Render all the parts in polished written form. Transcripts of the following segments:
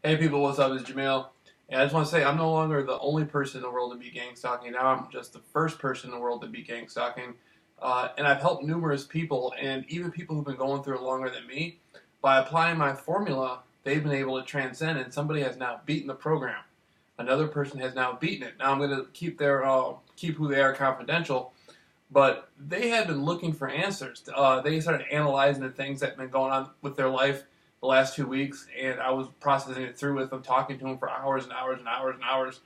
Hey people, what's up? It's Jameel. And I just want to say I'm no longer the only person in the world to be gang stalking. Now I'm just the first person in the world to be gang stalking. And I've helped numerous people, and even people who've been going through it longer than me. By applying my formula, they've been able to transcend, and somebody has now beaten the program. Another person has now beaten it. Now I'm going to keep who they are confidential, but they had been looking for answers. They started analyzing the things that have been going on with their life the last 2 weeks, and I was processing it through with them, talking to them for hours and hours and hours and hours.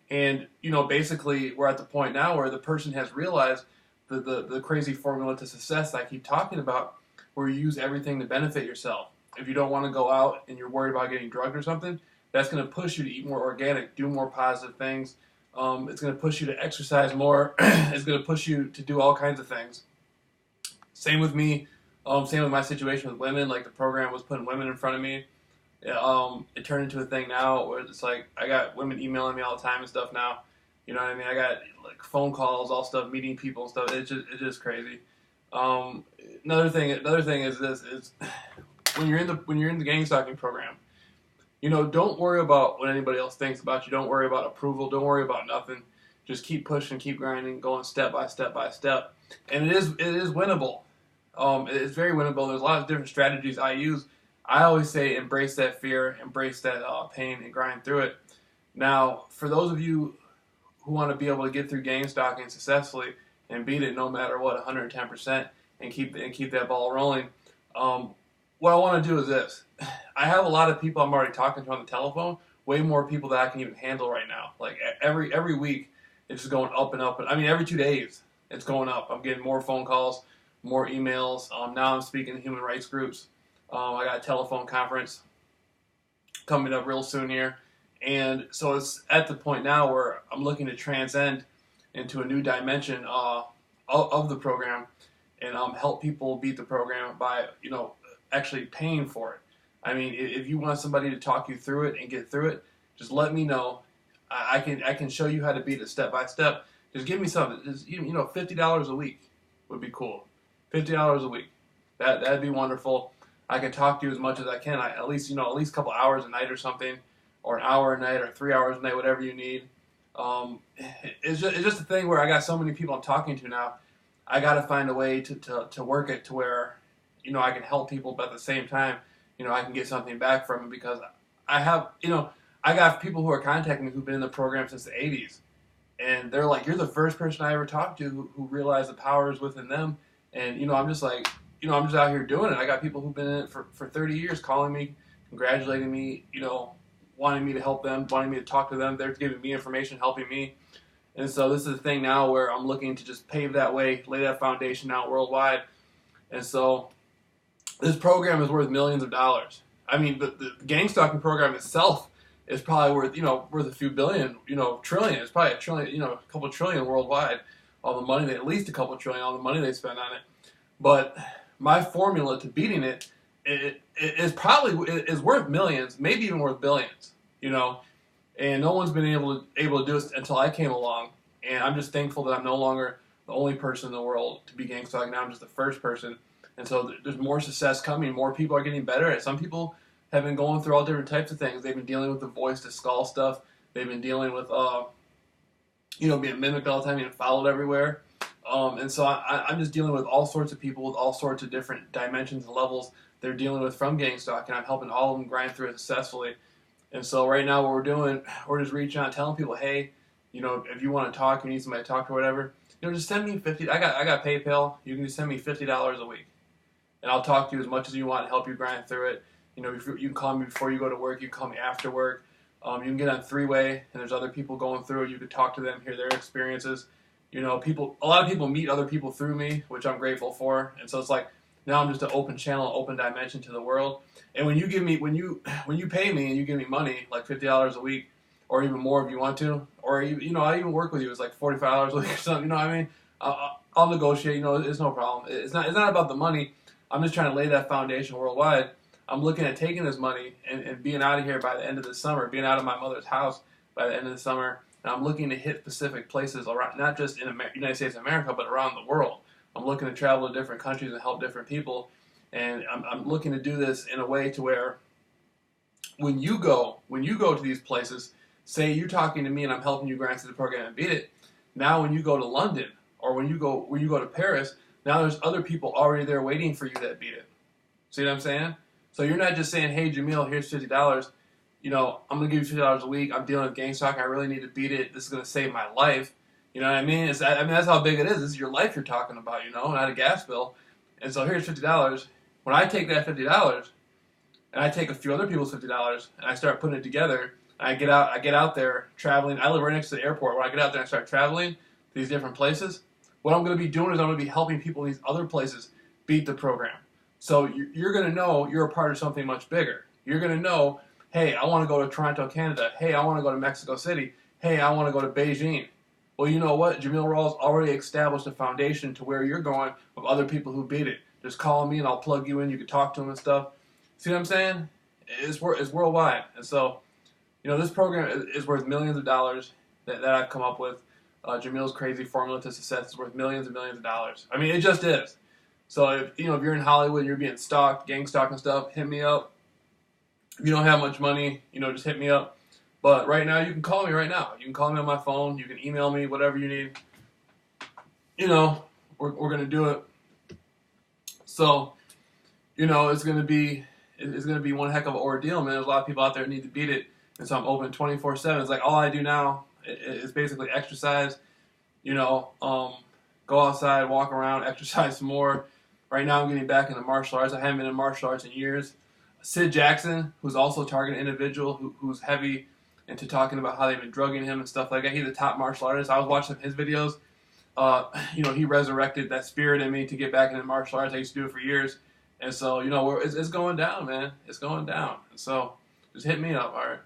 And basically, we're at the point now where the person has realized the crazy formula to success that I keep talking about, where you use everything to benefit yourself. If you don't want to go out and you're worried about getting drugged or something, that's going to push you to eat more organic, do more positive things. It's going to push you to exercise more. It's going to push you to do all kinds of things. Same with me. Same with my situation with women. Like the program was putting women in front of me. It turned into a thing now where it's like I got women emailing me all the time and stuff now. You know what I mean? I got like phone calls, all stuff, meeting people and stuff. It's just crazy. Um, another thing is this is when you're in the gang stalking program, don't worry about what anybody else thinks about you. Don't worry about approval. Don't worry about nothing. Just keep pushing, keep grinding, going step by step by step. And it is winnable. It's very winnable. There's a lot of different strategies I use. I always say embrace that fear, embrace that pain, and grind through it. Now, for those of you who want to be able to get through gang stalking successfully and beat it no matter what, 110%, and keep that ball rolling, what I want to do is this. I have a lot of people I'm already talking to on the telephone. Way more people that I can even handle right now. Like every week, it's just going up and up. I mean, every 2 days, it's going up. I'm getting more phone calls, more emails. Now I'm speaking to human rights groups. I got a telephone conference coming up real soon here. And so it's at the point now where I'm looking to transcend into a new dimension of the program and help people beat the program by, actually paying for it. I mean, if you want somebody to talk you through it and get through it, just let me know. I can show you how to beat it step by step. Just give me something. Just, $50 a week would be cool. $50 a week. That'd be wonderful. I can talk to you as much as I can. At least a couple hours a night or something, or an hour a night, or 3 hours a night, whatever you need. It's just a thing where I got so many people I'm talking to now. I got to find a way to work it to where I can help people, but at the same time, I can get something back from it because I got people who are contacting me who've been in the program since the 80s, and they're like, "You're the first person I ever talked to who realized the power is within them." And I'm just like, I'm just out here doing it. I got people who've been in it for 30 years calling me, congratulating me, wanting me to help them, wanting me to talk to them. They're giving me information, helping me. And so this is a thing now where I'm looking to just pave that way, lay that foundation out worldwide. And so this program is worth millions of dollars. I mean, the gang stalking program itself is probably worth a few billion, trillion. It's probably a trillion, a couple trillion worldwide. All the money, at least a couple trillion, all the money they spend on it. But my formula to beating it is worth millions, maybe even worth billions. And no one's been able to do it until I came along. And I'm just thankful that I'm no longer the only person in the world to be gang stalking. Now I'm just the first person. And so there's more success coming. More people are getting better at it. Some people have been going through all different types of things. They've been dealing with the voice to skull stuff. They've been dealing with, being mimicked all the time, being followed everywhere. And so I'm just dealing with all sorts of people with all sorts of different dimensions and levels they're dealing with from gang stalking. I'm helping all of them grind through it successfully. And so right now what we're doing, we're just reaching out, telling people, hey, if you want to talk, you need somebody to talk to or whatever, just send me $50. I got PayPal. You can just send me $50 a week. And I'll talk to you as much as you want and help you grind through it. You can call me before you go to work. You can call me after work. You can get on three-way, and there's other people going through it. You can talk to them, hear their experiences. A lot of people meet other people through me, which I'm grateful for. And so it's like now I'm just an open channel, open dimension to the world. And when you pay me and you give me money, like $50 a week, or even more if you want to, or even, I even work with you. It's like $45 a week or something. You know what I mean? I'll negotiate. It's no problem. It's not about the money. I'm just trying to lay that foundation worldwide. I'm looking at taking this money and being out of here by the end of the summer, being out of my mother's house by the end of the summer. And I'm looking to hit specific places around, not just in United States of America, but around the world. I'm looking to travel to different countries and help different people. And I'm looking to do this in a way to where when you go to these places, say you're talking to me and I'm helping you grind through the program and beat it. Now when you go to London or when you go to Paris, now there's other people already there waiting for you that beat it. See what I'm saying? So you're not just saying, hey Jameel, here's $50. You know, I'm gonna give you $50 a week. I'm dealing with gang stalking. I really need to beat it. This is gonna save my life. You know what I mean? I mean that's how big it is. This is your life you're talking about. You know, not a gas bill. And so here's $50. When I take that $50 and I take a few other people's $50 and I start putting it together, and I get out there traveling. I live right next to the airport. When I get out there and start traveling to these different places, what I'm going to be doing is I'm going to be helping people in these other places beat the program. So you're going to know you're a part of something much bigger. You're going to know, hey, I want to go to Toronto, Canada. Hey, I want to go to Mexico City. Hey, I want to go to Beijing. Well, you know what? Jameel Rawls already established a foundation to where you're going of other people who beat it. Just call me and I'll plug you in. You can talk to them and stuff. See what I'm saying? It's worldwide. And so, you know, this program is worth millions of dollars that I've come up with. Jameel's crazy formula to success is worth millions and millions of dollars. I mean, it just is. So, if you're in Hollywood and you're being stalked, gang stalked and stuff, hit me up. If you don't have much money, just hit me up. But right now, you can call me right now. You can call me on my phone. You can email me, whatever you need. We're going to do it. So, it's going to be one heck of an ordeal, man. There's a lot of people out there that need to beat it. And so I'm open 24/7. It's like all I do now is basically exercise, go outside, walk around, exercise some more. Right now I'm getting back into martial arts. I haven't been in martial arts in years. Sid Jackson, who's also a targeted individual who's heavy into talking about how they've been drugging him and stuff like that. He's a top martial artist. I was watching his videos. He resurrected that spirit in me to get back into martial arts. I used to do it for years. And so, it's going down, man. It's going down. And so just hit me up, all right?